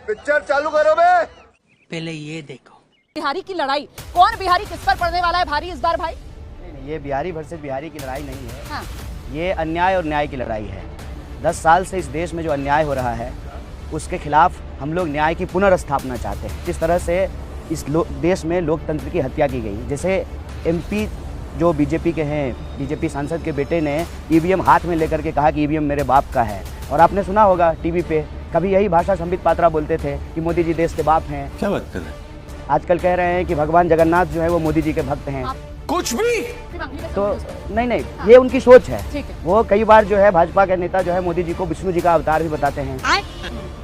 Picture चालू करो बे। पहले ये देखो बिहारी की लड़ाई, कौन बिहारी किस पर पड़ने वाला है भारी इस बार भाई? नहीं, ये बिहारी वर्सेस बिहारी की लड़ाई नहीं है। हाँ। ये अन्याय और न्याय की लड़ाई है। 10 साल से इस देश में जो अन्याय हो रहा है उसके खिलाफ हम लोग न्याय की पुनर्स्थापना चाहते हैं। जिस तरह से इस देश में लोकतंत्र की हत्या की गई, जैसे एमपी जो बीजेपी के हैं, बीजेपी सांसद के बेटे ने ईवीएम हाथ में लेकर के कहा कि ईवीएम मेरे बाप का है। और आपने सुना होगा टीवी पे कभी यही भाषा संबित पात्रा बोलते थे कि मोदी जी देश के बाप हैं। क्या बात कर रहे हैं? आजकल कह रहे हैं कि भगवान जगन्नाथ जो है वो मोदी जी के भक्त हैं। कुछ भी तो नहीं, ये उनकी सोच है। ठीक है। वो कई बार जो है भाजपा के नेता जो है मोदी जी को विष्णु जी का अवतार भी बताते हैं।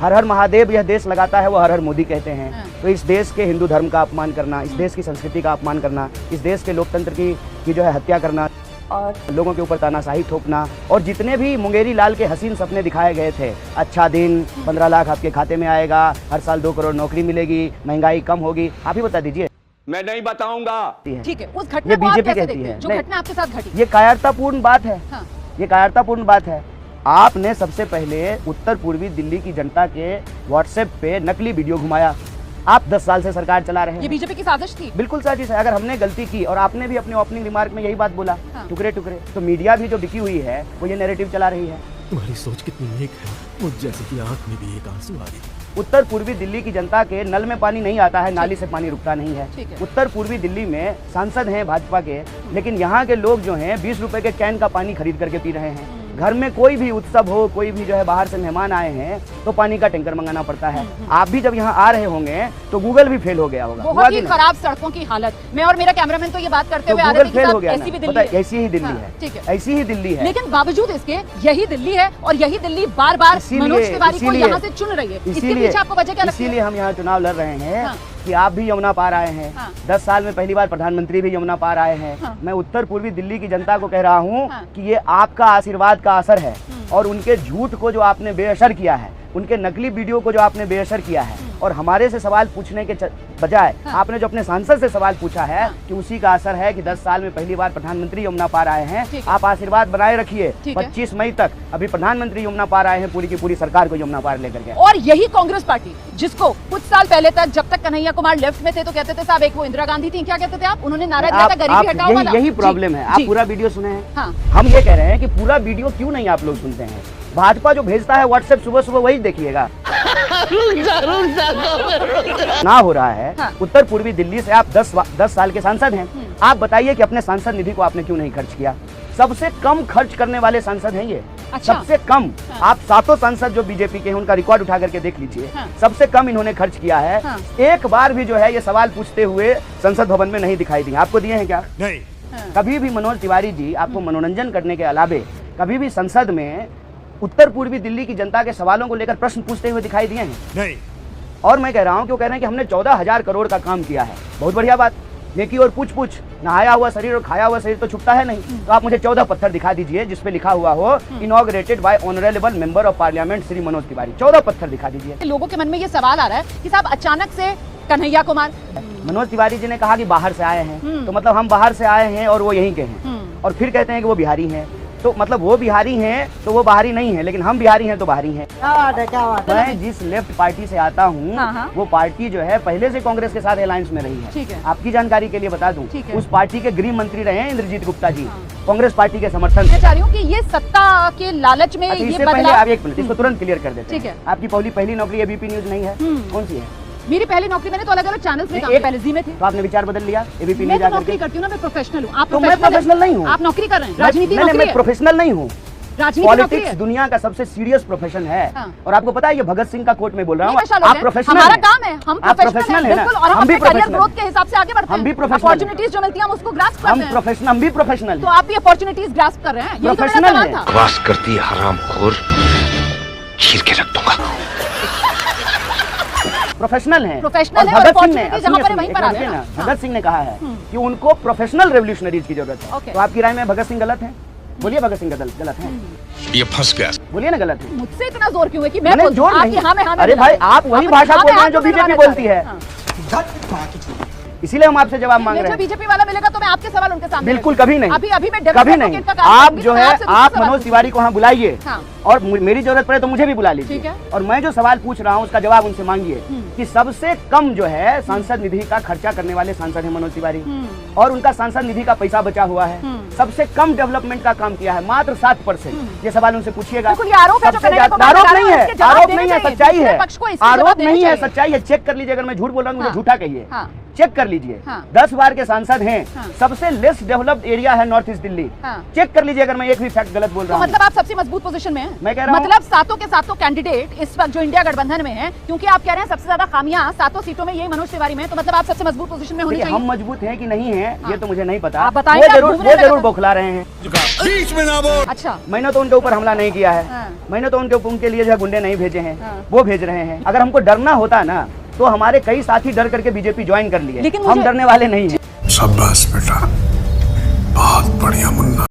हर हर महादेव यह देश लगाता है, वो हर हर मोदी कहते हैं। तो इस देश के हिंदू धर्म का अपमान करना, इस देश की संस्कृति का अपमान करना, इस देश के लोकतंत्र की जो है हत्या करना और लोगों के ऊपर तानाशाही थोपना, और जितने भी मुंगेरी लाल के हसीन सपने दिखाए गए थे, अच्छा दिन, 15 लाख आपके खाते में आएगा, हर साल 2 करोड़ नौकरी मिलेगी, महंगाई कम होगी, आप ही बता दीजिए। मैं नहीं बताऊंगा। ठीक है, उस ये घटना को आप बीजेपी कैसे कहती देखते हैं है। जो नहीं। घटना आपके साथ घटी? ये कायरतापूर्ण बात है। हाँ। ये कायरतापूर्ण बात है। आपने सबसे पहले उत्तर पूर्वी दिल्ली की जनता के व्हाट्सएप पे नकली वीडियो घुमाया। आप 10 साल से सरकार चला रहे ये हैं। बीजेपी की साजिश थी। बिल्कुल साजिश है। अगर हमने गलती की, और आपने भी अपने ओपनिंग रिमार्क में यही बात बोला, हाँ। टुकड़े टुकड़े, तो मीडिया भी जो बिकी हुई है वो ये नैरेटिव चला रही है। तुम्हारी सोच कितनी नेक है, मुझ जैसे की आंख में भी एक आंसू आ गया। उत्तर पूर्वी दिल्ली की जनता के नल में पानी नहीं आता है, नाली से पानी रुकता नहीं है। ठीक है। उत्तर पूर्वी दिल्ली में सांसद हैं भाजपा के, लेकिन यहाँ के लोग जो हैं 20 रुपए के कैन का पानी खरीद करके पी रहे हैं। घर में कोई भी उत्सव हो, कोई भी जो है बाहर से मेहमान आए हैं तो पानी का टैंकर मंगाना पड़ता है। आप भी जब यहाँ आ रहे होंगे तो गूगल भी फेल हो गया होगा। हुआ बहुत कि ही नहीं? खराब सड़कों की हालत। मैं और मेरा कैमरामैन तो ये बात करते तो हुए आ रहे गूगल थे कि फेल हो साहब गया ऐसी भी ना। दिल्ली पता है। है, ऐसी ही दिल्ली हाँ, है। ठीक है। ऐसी ही दिल्ली है। लेकिन बावजूद इसके यही दिल्ली है और यही दिल्ली बार बार मनोज तिवारी को यहाँ से चुन रही है। इसके पीछे आपको वजह क्या लगती है? इसीलिए हम यहाँ चुनाव लड़ रहे हैं। हाँ। कि आप भी यमुना पार आए हैं। हाँ। 10 साल में पहली बार प्रधानमंत्री भी यमुना पार आए हैं। हाँ। मैं उत्तर पूर्वी दिल्ली की जनता को कह रहा हूँ हाँ। कि ये आपका आशीर्वाद का असर है, और उनके झूठ को जो आपने बेअसर किया है, उनके नकली वीडियो को जो आपने बेअसर किया है, और हमारे से सवाल पूछने के बजाय हाँ। आपने जो अपने सांसद से सवाल पूछा है कि उसी का असर है कि 10 साल में पहली बार प्रधानमंत्री यमुना पार आए हैं। ठीक है। आप आशीर्वाद बनाए रखिए। ठीक है। 25 मई तक अभी प्रधानमंत्री यमुना पार आए हैं, पूरी की पूरी सरकार को यमुना पार लेकर के। और यही कांग्रेस पार्टी जिसको कुछ साल पहले तक, जब तक कन्हैया कुमार लेफ्ट में थे तो कहते थे साहब एक वो इंदिरा गांधी थी, क्या कहते थे आप? उन्होंने नारा दिया था गरीबी हटाओ वाला। यही प्रॉब्लम जी, है। आप जी। पूरा वीडियो सुने हैं? हाँ। हम ये कह रहे हैं कि पूरा वीडियो क्यों नहीं आप लोग सुनते हैं? भाजपा जो भेजता है व्हाट्सएप सुबह सुबह वही देखिएगा। ना हो रहा है। हाँ। उत्तर पूर्वी दिल्ली से आप 10 साल के सांसद हैं। आप बताइए कि अपने सांसद निधि को आपने क्यों नहीं खर्च किया? सबसे कम खर्च करने वाले सांसद हैं ये। अच्छा। सबसे कम। हाँ। आप 7 सांसद जो बीजेपी के हैं उनका रिकॉर्ड उठा करके देख लीजिए। हाँ। सबसे कम इन्होंने खर्च किया है। हाँ। एक बार भी जो है ये सवाल पूछते हुए संसद भवन में नहीं दिखाई दिए। आपको दिए हैं क्या? नहीं। कभी भी मनोज तिवारी जी आपको मनोरंजन करने के अलावे कभी भी संसद में उत्तर पूर्वी दिल्ली की जनता के सवालों को लेकर प्रश्न पूछते हुए दिखाई दिए हैं? नहीं। और मैं कह रहा हूं कि वो कह रहे हैं कि हमने 14,000 करोड़ का काम किया है। बहुत बढ़िया बात। नेकी और पूछ नहाया हुआ शरीर और खाया हुआ शरीर तो छुपता है नहीं। तो आप मुझे 14 पत्थर दिखा दीजिए जिसपे लिखा हुआ हो inaugurated bye honourable member of parliament Shri Manoj Tiwari. 14 पत्थर दिखा दीजिए। लोगों के मन में ये सवाल आ रहा है कि साहब अचानक से कन्हैया कुमार, मनोज तिवारी जी ने कहा कि बाहर से आए हैं, तो मतलब हम बाहर से आए हैं और वो यहीं के हैं, और फिर कहते हैं कि वो बिहारी हैं। तो मतलब वो बिहारी हैं तो वो बाहरी नहीं है, लेकिन हम बिहारी हैं तो बाहरी हैं। मैं जिस लेफ्ट पार्टी से आता हूँ हाँ, हाँ। वो पार्टी जो है पहले से कांग्रेस के साथ अलायंस में रही है। ठीक है। आपकी जानकारी के लिए बता दूं, ठीक है। उस पार्टी के गृह मंत्री रहे हैं इंद्रजीत गुप्ता जी, हाँ। कांग्रेस पार्टी के समर्थन मैं से। चाह रही हूँ कि ये सत्ता के लालच में अच्छा, ये इससे पहले बदलाव। आप एक मिनट इसको तुरंत क्लियर कर देते ठीक हैं। है। आपकी पहली नौकरी एबीपी न्यूज नहीं है? कौन सी है? मेरी पहली नौकरी, मैंने तो अलग अलग चैनल्स में काम किया, पहले जी में थे। तो आपने विचार बदल लिया एबीपी मैं न्यूज तो जाकर नौकरी के? करती हूँ ना, मैं प्रोफेशनल हूँ। आप तो मैं प्रोफेशनल नहीं हूँ। आप नौकरी कर रहे हैं, राजनीति नौकरी मैं है। प्रोफेशनल नहीं हूँ। राजनीति नौकरी पॉलिटिक्स है। दुनिया का सबसे सीरियस प्रोफेशन है। हाँ। और आपको पता है ये भगत सिंह का कोट में बोल रहा हूँ। नहीं, आप प्रोफेशनल हमारा हैं। काम है, हम आप प्रोफेशनल हैं, हैं ना? बिल्कुल, और हम हम भी अपने करियर प्रोफेशनल ग्रोथ के हिसाब से आगे बढ़ते हैं। हम भी प्रोफेशनल हैं। अपॉर्चुनिटीज जो मिलती हैं हम उसको ग्रास्प करते हम हैं। प्रोफेशनल, हम भी प्रोफेशनल तो हैं। आप भी अपॉर्चुनिटीज ग्रास्प कर रहे हैं, यही तो मेरा प्रोफेशनल सवाल हैं। था। बकवास करती है हरामखोर, चीर के रख दूंगा। प्रोफेशनल हैं। प्रोफेशनल और है और भगत सिंह ने opportunity जहाँ पर है वहीं पर आ रहे हैं ना। भगत सिंह ने कहा है कि उनको प्रोफेशनल रेवोल्यूशनरीज की जरूरत है। Okay. तो आपकी राय में भगत सिंह गलत है? बोलिए भगत सिंह गलत है? ये फंस गया। बोलिए ना गलत है। मुझसे इतना जोर क्यों है कि मैं मैंने बोलूं? जोर आप नहीं। यहाँ में हाँ में अरे मिला भाई रहे हैं। आप वही आप भाषा हाँ बोल में रहे हैं जो हाँ में बीजेपी मिलाना बोलती चाह है। रहे हैं। हाँ। इसीलिए हम आपसे जवाब मांग मैं रहे जो हैं। बीजेपी वाला मिलेगा तो मैं आपके सवाल उनके सामने बिल्कुल रखूंगी। कभी नहीं। अभी मैं कभी डेवलपमेंट नहीं। का काम आप करूंगी, जो तो मैं है आपसे दूसरा आप सवाल मनोज तिवारी को वहाँ बुलाइए। हाँ। और मेरी जरूरत पड़े तो मुझे भी बुला लीजिए। ठीक है। और मैं जो सवाल पूछ रहा हूँ उसका जवाब उनसे मांगिए कि सबसे कम जो है सांसद निधि का खर्चा करने वाले सांसद है मनोज तिवारी, और उनका सांसद निधि का पैसा बचा हुआ है। सबसे कम डेवलपमेंट का काम किया है, मात्र 7%। ये सवाल उनसे पूछिएगा। बिल्कुल, ये आरोप है जो सबसे कन्हैया ज्यादा कुमार आरोप लगा रहे नहीं हैं, है, इसके जवाब आरोप देने नहीं है, चाहिए। सच्चाई है। दूसरे पक्ष को इसके जवाब आरोप देने नहीं है, चाहिए। सच्चाई है। चेक कर लीजिए, अगर मैं झूठ बोल रहा हूँ मुझे हाँ। झूठा कहिए। हाँ। चेक कर लीजिए। हाँ। 10 बार के सांसद हैं। हाँ। सबसे लेस डेवलप्ड एरिया है नॉर्थ ईस्ट दिल्ली। हाँ। चेक कर लीजिए अगर मैं एक भी फैक्ट गलत बोल रहा तो हूँ। मतलब आप सबसे मजबूत पोजीशन में हैं। मैं कह रहा हूं- मतलब सातों के सातों कैंडिडेट इस वक्त जो इंडिया गठबंधन में हैं, क्योंकि आप कह रहे हैं सबसे ज्यादा खामियां सातों सीटों में यही मनोज तिवारी में है, तो मतलब आप सबसे मजबूत पोजीशन में होनी देखिए, चाहिए। हम मजबूत हैं कि नहीं हैं ये तो मुझे नहीं पता। आप बताएंगे, आप घूमने वो में जरूर तो- बौखला रहे हैं। बीच में ना बोल। अच्छा, मैंने तो उनके ऊपर हमला नहीं किया है। हाँ। मैंने तो उनके लिए जो है गुंडे नहीं भेजे हैं। हाँ। वो भेज रहे हैं। अगर हमको डरना होता ना तो हमारे कई साथी डर करके बीजेपी ज्वाइन कर लिए। लेकिन हम मुझे- डरने वाले नहीं हैं। शाबाश बेटा, बहुत बढ़िया मुन्ना।